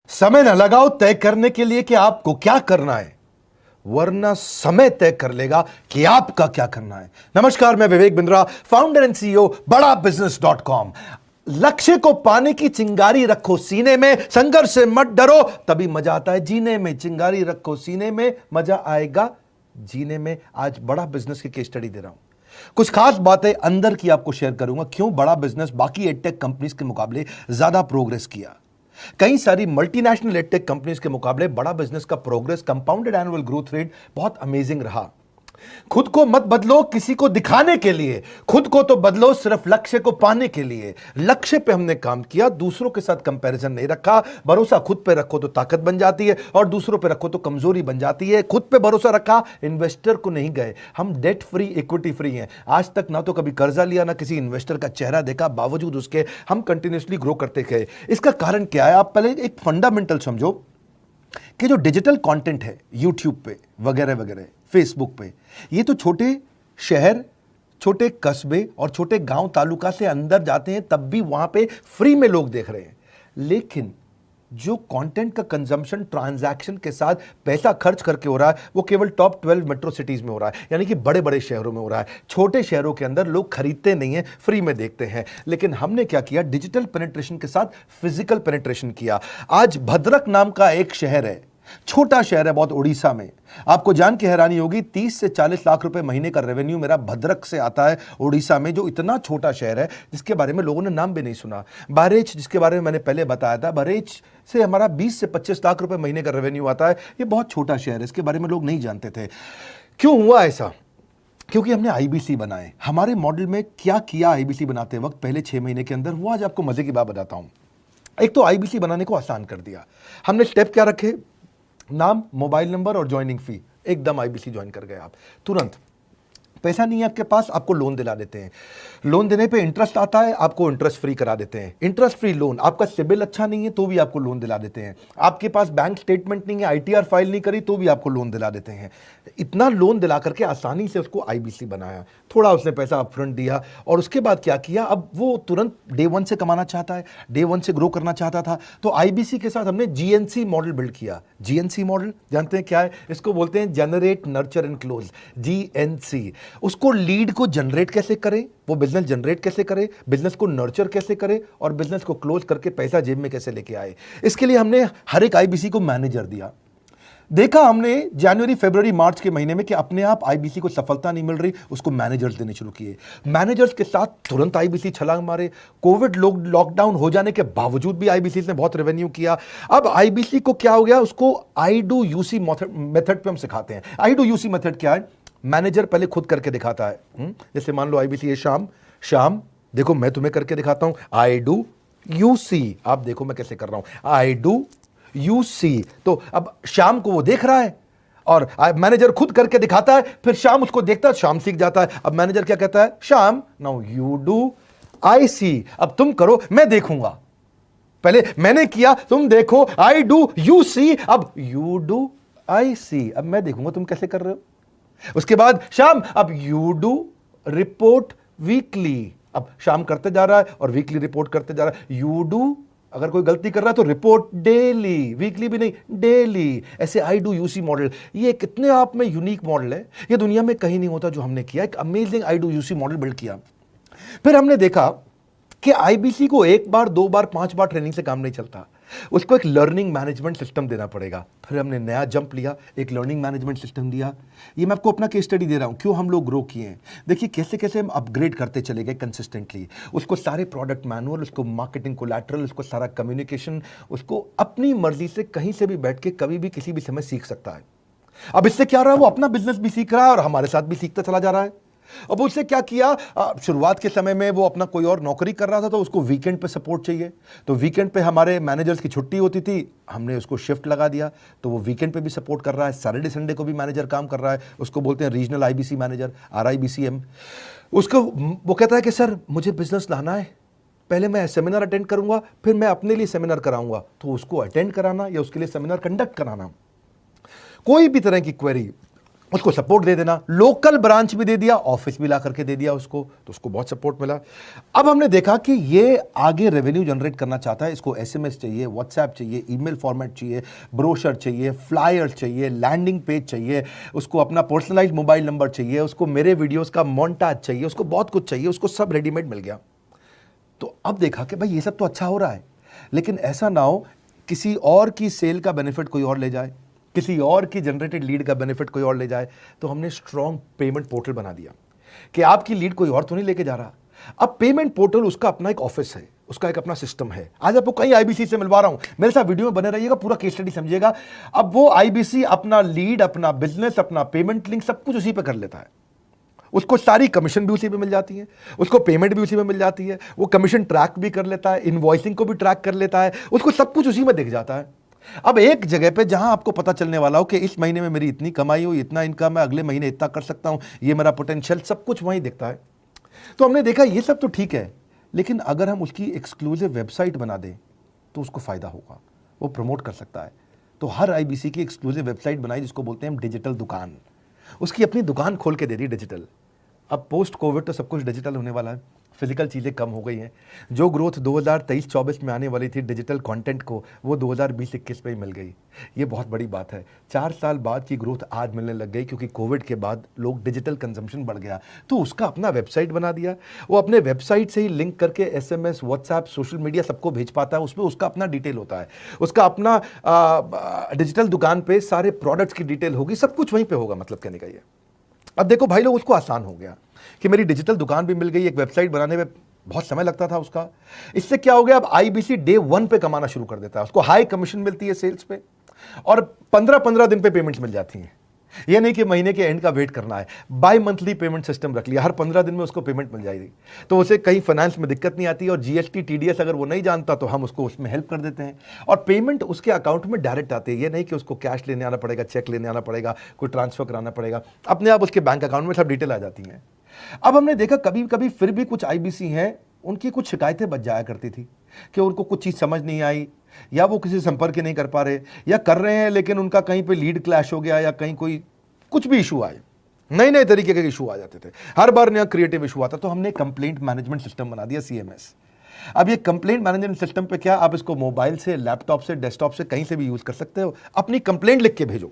समय न लगाओ तय करने के लिए कि आपको क्या करना है, वरना समय तय कर लेगा कि आपका क्या करना है। नमस्कार, मैं Vivek Bindra, founder and CEO बड़ा बिजनेस .com। लक्ष्य को पाने की चिंगारी रखो सीने में, संघर्ष से मत डरो, तभी मजा आता है जीने में। चिंगारी रखो सीने में, मजा आएगा जीने में। आज बड़ा बिजनेस की केस स्टडी दे रहा हूं, कुछ खास बातें अंदर की आपको शेयर करूंगा, क्यों बड़ा बिजनेस बाकी एडटेक कंपनीज के मुकाबले ज्यादा प्रोग्रेस किया। कई सारी मल्टीनेशनल एडटेक कंपनीज के मुकाबले बड़ा बिजनेस का progress, compounded annual growth rate बहुत अमेजिंग रहा। खुद को मत बदलो किसी को दिखाने के लिए, खुद को तो बदलो सिर्फ लक्ष्य को पाने के लिए। लक्ष्य पे हमने काम किया, दूसरों के साथ कंपैरिजन नहीं रखा। भरोसा खुद पे रखो तो ताकत बन जाती है, और दूसरों पे रखो तो कमजोरी बन जाती है। खुद पे भरोसा रखा, इन्वेस्टर को नहीं गए। हम डेट फ्री, इक्विटी फ्री हैं। आज तक ना तो कभी कर्जा लिया, ना किसी इन्वेस्टर का चेहरा देखा, बावजूद उसके हम कंटिन्यूसली ग्रो करते गए। इसका कारण क्या है? आप पहले एक फंडामेंटल समझो कि जो डिजिटल कंटेंट है यूट्यूब पे वगैरह वगैरह, फेसबुक पे, ये तो छोटे शहर, छोटे कस्बे और छोटे गांव तालुका से अंदर जाते हैं, तब भी वहां पे फ्री में लोग देख रहे हैं। लेकिन जो कंटेंट का कंजम्पशन ट्रांजैक्शन के साथ पैसा खर्च करके हो रहा है, वो केवल टॉप 12 मेट्रो सिटीज में हो रहा है, यानी कि बड़े बड़े शहरों में हो रहा है। छोटे शहरों के अंदर लोग खरीदते नहीं हैं, फ्री में देखते हैं। लेकिन हमने क्या किया? डिजिटल पेनिट्रेशन के साथ फिजिकल पेनिट्रेशन किया। आज भद्रक नाम का एक शहर है, छोटा शहर है बहुत, उड़ीसा में। आपको जान के हैरानी होगी, 30 से 40 लाख रुपए महीने का रेवेन्यू मेरा भद्रक से आता है, उड़ीसा में, जो इतना छोटा शहर है जिसके बारे में लोगों ने नाम भी नहीं सुना। बहरेच, जिसके बारे में मैंने पहले बताया था, बहरेच से हमारा 20 से 25 लाख रुपए महीने का रेवेन्यू आता है। ये बहुत छोटा शहर है, इसके बारे में लोग नहीं जानते थे। क्यों हुआ ऐसा? क्योंकि हमने आईबीसी बनाए। हमारे मॉडल में क्या किया आईबीसी बनाते वक्त पहले 6 महीने के अंदर, वो आज आपको मजे की बात बताता हूं। एक तो आईबीसी बनाने को आसान कर दिया हमने। स्टेप क्या रखे? नाम, मोबाइल नंबर और ज्वाइनिंग फी। एकदम आईबीसी ज्वाइन कर गए आप तुरंत। पैसा नहीं है आपके पास, आपको लोन दिला देते हैं। लोन देने पे इंटरेस्ट आता है, आपको इंटरेस्ट फ्री करा देते हैं। Interest free loan. आपका सिबिल अच्छा नहीं है तो भी आपको लोन दिला देते हैं। आपके पास बैंक स्टेटमेंट नहीं है, आईटीआर फाइल नहीं करी, तो भी आपको लोन दिला देते हैं। इतना लोन दिला करके आसानी से उसको आईबीसी बनाया। थोड़ा उसने पैसा अपफ्रंट दिया, और उसके बाद क्या किया? अब वो तुरंत डे 1 से कमाना चाहता है, डे 1 से ग्रो करना चाहता था। तो आईबीसी के साथ हमने जीएनसी मॉडल बिल्ड किया। जीएनसी मॉडल जानते हैं क्या है? इसको बोलते हैं generate, nurture and close, GNC. उसको लीड को जनरेट कैसे करें, वो बिजनेस जनरेट कैसे करे, बिजनेस को नर्चर कैसे करे, और बिजनेस को क्लोज करके पैसा जेब में कैसे लेके आए। इसके लिए हमने हर एक आईबीसी को मैनेजर दिया। देखा हमने जनवरी, फरवरी, मार्च के महीने में कि अपने आप आईबीसी को सफलता नहीं मिल रही, उसको मैनेजर्स देने शुरू किए। मैनेजर्स के साथ तुरंत आईबीसी छलांग मारे। कोविड लॉकडाउन हो जाने के बावजूद भी आईबीसी ने बहुत रेवेन्यू किया। अब आईबीसी को क्या हो गया? उसको आई डू यूसी मेथड पे हम सिखाते हैं। आई डू यूसी मेथड क्या है? मैनेजर पहले खुद करके दिखाता है। जैसे मान लो आईबीसी है, शाम देखो मैं तुम्हें करके दिखाता हूं, आई डू यूसी। आप देखो मैं कैसे कर रहा हूं, आई डू यूसी। तो अब शाम को वो देख रहा है, और मैनेजर खुद करके दिखाता है, फिर शाम उसको देखता है, शाम सीख जाता है। अब मैनेजर क्या कहता है? शाम, नाउ यू डू आई सी। अब तुम करो, मैं देखूंगा। पहले मैंने किया, तुम देखो, आई डू यू सी, अब यू डू आई सी। अब मैं देखूंगा तुम कैसे कर रहे हो। उसके बाद शाम, अब यू डू रिपोर्ट वीकली। अब शाम करते जा रहा है और वीकली रिपोर्ट करते जा रहा है। यू डू, अगर कोई गलती कर रहा है तो रिपोर्ट डेली, वीकली भी नहीं, डेली। ऐसे आई डू यूसी मॉडल, ये कितने आप में यूनिक मॉडल है, ये दुनिया में कहीं नहीं होता जो हमने किया। एक amazing I do UC model build किया। फिर हमने देखा कि आईबीसी को 1 बार, 2 बार, 5 बार ट्रेनिंग से काम नहीं चलता, उसको एक लर्निंग मैनेजमेंट सिस्टम देना पड़ेगा। फिर हमने नया जंप लिया, एक लर्निंग मैनेजमेंट सिस्टम दिया। ये मैं आपको अपना केस स्टडी दे रहा हूं, क्यों हम लोग ग्रो किए हैं। देखिए कैसे कैसे हम अपग्रेड करते चले गए कंसिस्टेंटली। उसको सारे प्रोडक्ट मैनुअल, उसको मार्केटिंग कोलैटरल, उसको सारा कम्युनिकेशन, उसको अपनी मर्जी से कहीं से भी बैठ के कभी भी किसी भी समय सीख सकता है। अब इससे क्या रहा है? वो अपना बिजनेस भी सीख रहा है और हमारे साथ भी सीखता चला जा रहा है। अब उससे क्या किया? शुरुआत के समय में वो अपना कोई और नौकरी कर रहा था, तो उसको वीकेंड पे सपोर्ट चाहिए। तो वीकेंड पे हमारे मैनेजर्स की छुट्टी होती थी, हमने उसको शिफ्ट लगा दिया, तो वो वीकेंड पे भी सपोर्ट कर रहा है। सैटरडे संडे को भी मैनेजर काम कर रहा है। उसको बोलते हैं रीजनल आईबीसी मैनेजर, RIBCM। उसको वो कहता है कि सर मुझे बिजनेस लाना है, पहले मैं सेमिनार अटेंड करूंगा, फिर मैं अपने लिए सेमिनार कराऊंगा। तो उसको अटेंड कराना या उसके लिए सेमिनार कंडक्ट कराना, कोई भी तरह की क्वेरी, उसको सपोर्ट दे देना, लोकल ब्रांच भी दे दिया, ऑफिस भी ला करके दे दिया उसको, तो उसको बहुत सपोर्ट मिला। अब हमने देखा कि ये आगे रेवेन्यू जनरेट करना चाहता है, इसको एसएमएस चाहिए, व्हाट्सएप चाहिए, ईमेल फॉर्मेट चाहिए, ब्रोशर चाहिए, फ्लायर चाहिए, लैंडिंग पेज चाहिए, उसको अपना पर्सनलाइज्ड मोबाइल नंबर चाहिए, उसको मेरे वीडियोस का मोन्टाज चाहिए, उसको बहुत कुछ चाहिए, उसको सब रेडीमेड मिल गया। तो अब देखा कि भाई ये सब तो अच्छा हो रहा है, लेकिन ऐसा ना हो किसी और की सेल का बेनिफिट कोई और ले जाए, किसी और की जनरेटेड लीड का बेनिफिट कोई और ले जाए। तो हमने स्ट्रॉन्ग पेमेंट पोर्टल बना दिया कि आपकी लीड कोई और तो नहीं लेके जा रहा। अब पेमेंट पोर्टल उसका अपना एक ऑफिस है, उसका एक अपना सिस्टम है। आज आपको कई आईबीसी से मिलवा रहा हूं, मेरे साथ वीडियो में बने रहिएगा, पूरा केस स्टडी समझिएगा। अब वो आईबीसी अपना लीड, अपना बिजनेस, अपना पेमेंट लिंक सब कुछ उसी पे कर लेता है। उसको सारी कमीशन भी उसी पे मिल जाती है, उसको पेमेंट भी उसी में मिल जाती है, वो कमीशन ट्रैक भी कर लेता है, इनवॉइसिंग को भी ट्रैक कर लेता है, उसको सब कुछ उसी में दिख जाता है। अब एक जगह पे जहां आपको पता चलने वाला हो कि इस महीने में मेरी इतनी कमाई हो, इतना इनकम है, अगले महीने इतना कर सकता हूं, ये मेरा पोटेंशियल, सब कुछ वहीं दिखता है। तो हमने देखा ये सब तो ठीक है, लेकिन अगर हम उसकी एक्सक्लूसिव वेबसाइट बना दें तो उसको फायदा होगा, वो प्रमोट कर सकता है। तो हर आईबीसी की एक्सक्लूसिव वेबसाइट बनाई, जिसको बोलते हैं हम डिजिटल दुकान। उसकी अपनी दुकान खोल के दे दी डिजिटल। अब पोस्ट कोविड तो सब कुछ डिजिटल होने वाला है, फिजिकल चीज़ें कम हो गई हैं। जो ग्रोथ 2023-24 में आने वाली थी डिजिटल कंटेंट को, वो 2020-21 में ही मिल गई। ये बहुत बड़ी बात है। 4 साल बाद की ग्रोथ आज मिलने लग गई, क्योंकि कोविड के बाद लोग डिजिटल कंजम्पशन बढ़ गया। तो उसका अपना वेबसाइट बना दिया, वो अपने वेबसाइट से ही लिंक करके एसएमएस, व्हाट्सएप, सोशल मीडिया सबको भेज पाता है। उसमें उसका अपना डिटेल होता है, उसका अपना डिजिटल दुकान पे सारे प्रोडक्ट्स की डिटेल होगी, सब कुछ वहीं पर होगा। मतलब कहने का ये, अब देखो भाई लोग, उसको आसान हो गया कि मेरी डिजिटल दुकान भी मिल गई। एक वेबसाइट बनाने में बहुत समय लगता था उसका। इससे क्या हो गया, अब आईबीसी डे 1 पे कमाना शुरू कर देता है। उसको हाई कमीशन मिलती है सेल्स पे, और 15-15 दिन पे पेमेंट्स मिल जाती हैं। ये नहीं कि महीने के एंड का वेट करना है, बाई मंथली पेमेंट सिस्टम रख लिया, हर 15 दिन में उसको पेमेंट मिल जाएगी। तो उसे कहीं फाइनेंस में दिक्कत नहीं आती, और जीएसटी, टीडीएस अगर वो नहीं जानता तो हम उसको उसमें हेल्प कर देते हैं, और पेमेंट उसके अकाउंट में डायरेक्ट आती है। ये नहीं कि उसको कैश लेने आना पड़ेगा, चेक लेने आना पड़ेगा, कोई ट्रांसफर कराना पड़ेगा, अपने आप उसके बैंक अकाउंट में सब डिटेल आ जाती हैं। अब हमने देखा कभी कभी फिर भी कुछ आईबीसी हैं, उनकी कुछ शिकायतें बच जाया करती थी कि उनको कुछ चीज़ समझ नहीं आई, या वो किसी संपर्क ही नहीं कर पा रहे, या कर रहे हैं लेकिन उनका कहीं पे लीड क्लैश हो गया, या कहीं कोई कुछ भी इशू आए, नए नए तरीके के इशू आ जाते थे, हर बार नया क्रिएटिव इशू आता। तो हमने कंप्लेंट मैनेजमेंट सिस्टम बना दिया, सीएमएस। अब ये कंप्लेंट मैनेजमेंट सिस्टम पे क्या, आप इसको मोबाइल से, लैपटॉप से, डेस्कटॉप से, कहीं से भी यूज कर सकते हो। अपनी कंप्लेंट लिख के भेजो,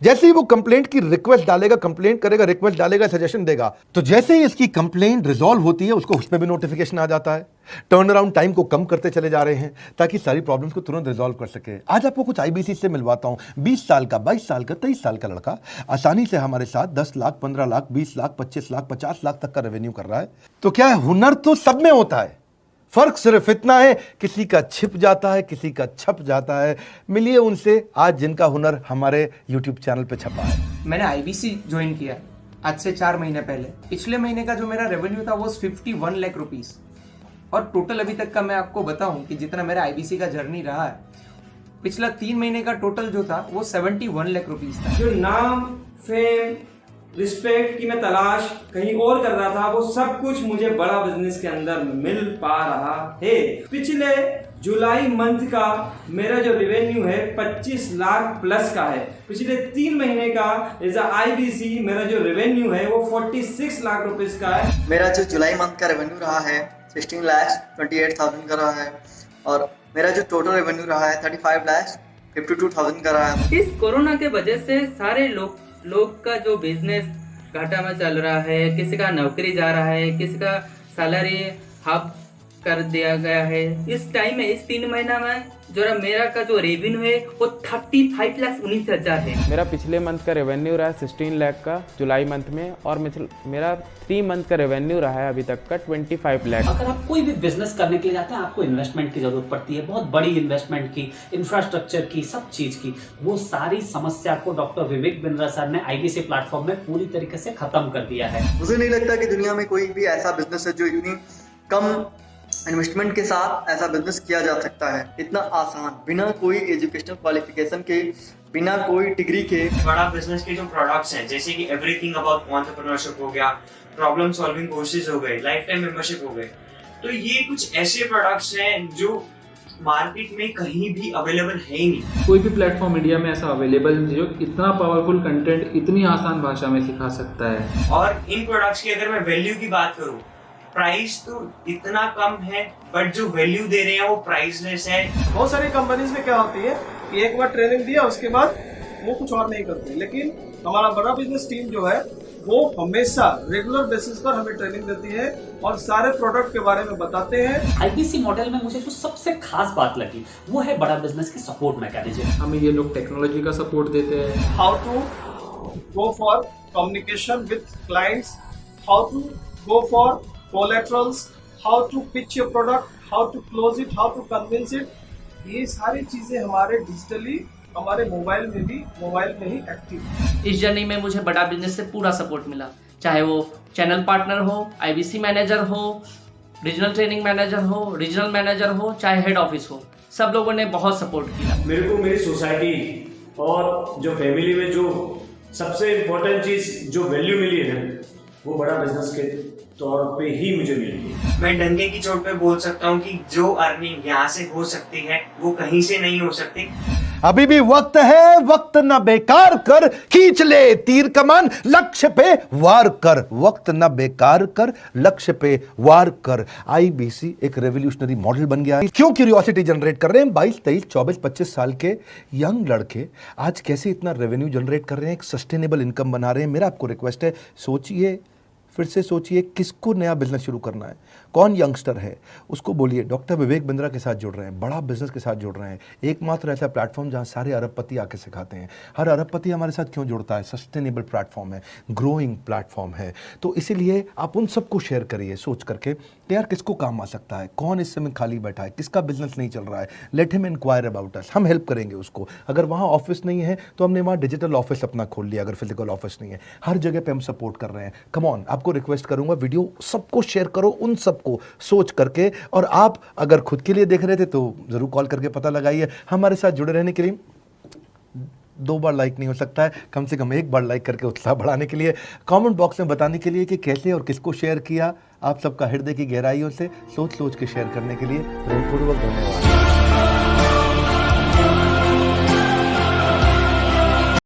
जैसे ही वो कंप्लेंट की रिक्वेस्ट डालेगा, कंप्लेंट करेगा, रिक्वेस्ट डालेगा, सजेशन देगा, तो जैसे ही इसकी कंप्लेंट रिजॉल्व होती है उसको उसमें भी नोटिफिकेशन आ जाता है। टर्न अराउंड टाइम को कम करते चले जा रहे हैं, ताकि सारी प्रॉब्लम्स को तुरंत रिजॉल्व कर सके। आज आपको कुछ आईबीसी से मिलवाता हूं, 20 साल का, 22 साल का, 23 साल का लड़का आसानी से हमारे साथ 10 लाख, 15 लाख, 20 लाख, 25 लाख, 50 लाख तक का रेवेन्यू कर रहा है। तो क्या है, हुनर तो सब में होता है, फर्क सिर्फ इतना है, किसी का छिप जाता है, किसी का छप जाता है। मिलिए उनसे आज जिनका हुनर हमारे YouTube चैनल पे छपा है। मैंने आईबीसी ज्वाइन किया आज से 4 महीने पहले। पिछले महीने का जो मेरा रेवेन्यू था वो 51 लाख रुपीस, और टोटल अभी तक का मैं आपको बताऊं कि जितना मेरा आईबीसी का जर्नी रहा है, पिछला 3 महीने का टोटल जो था वो 71 लाख रुपीस था। जो नाम, फेम, रिस्पेक्ट की मैं तलाश कहीं और कर रहा था, वो सब कुछ मुझे बड़ा बिजनेस के अंदर मिल पा रहा है। पिछले जुलाई मंथ का मेरा जो रेवेन्यू है 25 लाख प्लस का है। पिछले 3 महीने का एज आईबीसी मेरा जो रेवेन्यू है वो 46 लाख रुपीस का है। मेरा जो जुलाई मंथ का रेवेन्यू रहा है 16 लाख 28,000 का रहा है, और मेरा जो टोटल रेवेन्यू रहा है 35 लाख 52,000 का रहा है। इस कोरोना के वजह से सारे लोग का जो बिजनेस घाटा में चल रहा है, किसी का नौकरी जा रहा है, किसी का सैलरी हाफ कर दिया गया है। इस टाइम में, इस 3 महीना में जो मेरा का जो रेवेन्यू है वो 35,19,000 है। मेरा पिछले मंथ का रेवेन्यू रहा है 16 लाख का जुलाई मंथ में, और मेरा 3 मंथ का रेवेन्यू रहा है अभी तक का 25 लाख। अगर आप कोई भी बिजनेस करने के लिए जाते हैं, आपको इन्वेस्टमेंट की जरूरत पड़ती है, बहुत बड़ी इन्वेस्टमेंट की, इंफ्रास्ट्रक्चर की, सब चीज की। वो सारी समस्या को डॉक्टर विवेक बिंद्रा सर ने आईबीसी प्लेटफॉर्म में पूरी तरीके से खत्म कर दिया है। मुझे नहीं लगता कि दुनिया में कोई भी ऐसा बिजनेस है जो इतनी कम इन्वेस्टमेंट के साथ ऐसा बिजनेस किया जा सकता है, इतना आसान, बिना कोई एजुकेशनल क्वालिफिकेशन के, बिना कोई डिग्री के। बड़ा बिजनेस के जो प्रोडक्ट्स हैं, जैसे कि एवरीथिंग अबाउट एंटरप्रेन्योरशिप हो गया, प्रॉब्लम सॉल्विंग कोर्सेज हो गए, लाइफ टाइम मेंबरशिप हो गए, तो ये कुछ ऐसे प्रोडक्ट्स हैं जो मार्केट में कहीं भी अवेलेबल है ही नहीं। कोई भी प्लेटफॉर्म इंडिया में ऐसा अवेलेबल नहीं जो इतना पावरफुल कंटेंट इतनी आसान भाषा में सिखा सकता है। और इन प्रोडक्ट्स की अगर मैं वैल्यू की बात करूं, प्राइस तो इतना कम है बट जो वैल्यू दे रहे हैं वो प्राइसलेस है। बहुत सारी कंपनीज में क्या होती है कि एक बार ट्रेनिंग दिया उसके बाद वो कुछ और नहीं करते, लेकिन हमारा बड़ा बिजनेस टीम जो है वो हमेशा रेगुलर बेसिस पर हमें ट्रेनिंग देती है और सारे प्रोडक्ट के बारे में बताते हैं। आईबीसी मॉडल में मुझे जो सबसे खास बात लगी वो है बड़ा बिजनेस की सपोर्ट मैकेनिज्म। हमें ये लोग टेक्नोलॉजी का सपोर्ट देते हैं, how to go for communication with clients, how to go for collaterals, how to pitch your product, how to close it, how to convince it. ये सारी चीजें हमारे डिजिटली हमारे मोबाइल में ही एक्टिव है। इस जर्नी में मुझे बड़ा बिजनेस से पूरा सपोर्ट मिला, चाहे वो चैनल पार्टनर हो, आईबीसी मैनेजर हो, रीजनल ट्रेनिंग मैनेजर हो, रीजनल मैनेजर हो, चाहे हेड ऑफिस हो, सब लोगों ने बहुत सपोर्ट किया। मेरे को मेरी सोसाइटी और जो फैमिली में जो सबसे इम्पोर्टेंट चीज़ जो वैल्यू मिली है ना, वो बड़ा बिजनेस के तौर पे ही मुझे मिली। मैं डंके की चोट पे बोल सकता हूँ कि जो अर्निंग यहाँ से हो सकती है वो कहीं से नहीं हो सकती। अभी भी वक्त है, वक्त न बेकार कर, खींच ले तीर कमान, लक्ष्य पे वार कर, वक्त न बेकार कर, लक्ष्य पे वार कर। आईबीसी एक रेवोल्यूशनरी मॉडल बन गया है। क्यों क्यूरियोसिटी जनरेट कर रहे हैं 22, 23, 24, 25 साल के यंग लड़के आज कैसे इतना रेवेन्यू जनरेट कर रहे हैं, एक सस्टेनेबल इनकम बना रहे हैं। मेरा आपको रिक्वेस्ट है, सोचिए, फिर से सोचिए, किसको नया बिजनेस शुरू करना है, कौन यंगस्टर है, उसको बोलिए डॉक्टर विवेक बिंद्रा के साथ जुड़ रहे हैं, बड़ा बिजनेस के साथ जुड़ रहे हैं। एकमात्र ऐसा प्लेटफॉर्म जहां सारे अरबपति आके सिखाते हैं। हर अरबपति हमारे साथ क्यों जुड़ता है? सस्टेनेबल प्लेटफॉर्म है, ग्रोइंग प्लेटफॉर्म है। तो इसीलिए आप उन सबको शेयर करिए सोच करके कि यार किसको काम आ सकता है, कौन इस समय खाली बैठा है, किसका बिजनेस नहीं चल रहा है, let him enquire about us, हम हेल्प करेंगे उसको। अगर वहाँ ऑफिस नहीं है तो हमने वहाँ डिजिटल ऑफिस अपना खोल लिया, अगर फिजिकल ऑफिस नहीं है, हर जगह पे हम सपोर्ट कर रहे हैं। कम ऑन, आपको रिक्वेस्ट करूंगा वीडियो सबको शेयर करो, उन सबको सोच करके। और आप अगर खुद के लिए देख रहे थे तो जरूर कॉल करके पता लगाइए। हमारे साथ जुड़े रहने के लिए 2 बार लाइक नहीं हो सकता है, कम से कम 1 बार लाइक करके उत्साह बढ़ाने के लिए, कमेंट बॉक्स में बताने के लिए कि कैसे और किसको शेयर किया। आप सबका हृदय की गहराइयों से सोच सोच के शेयर करने के लिए प्रेमपूर्वक धन्यवाद।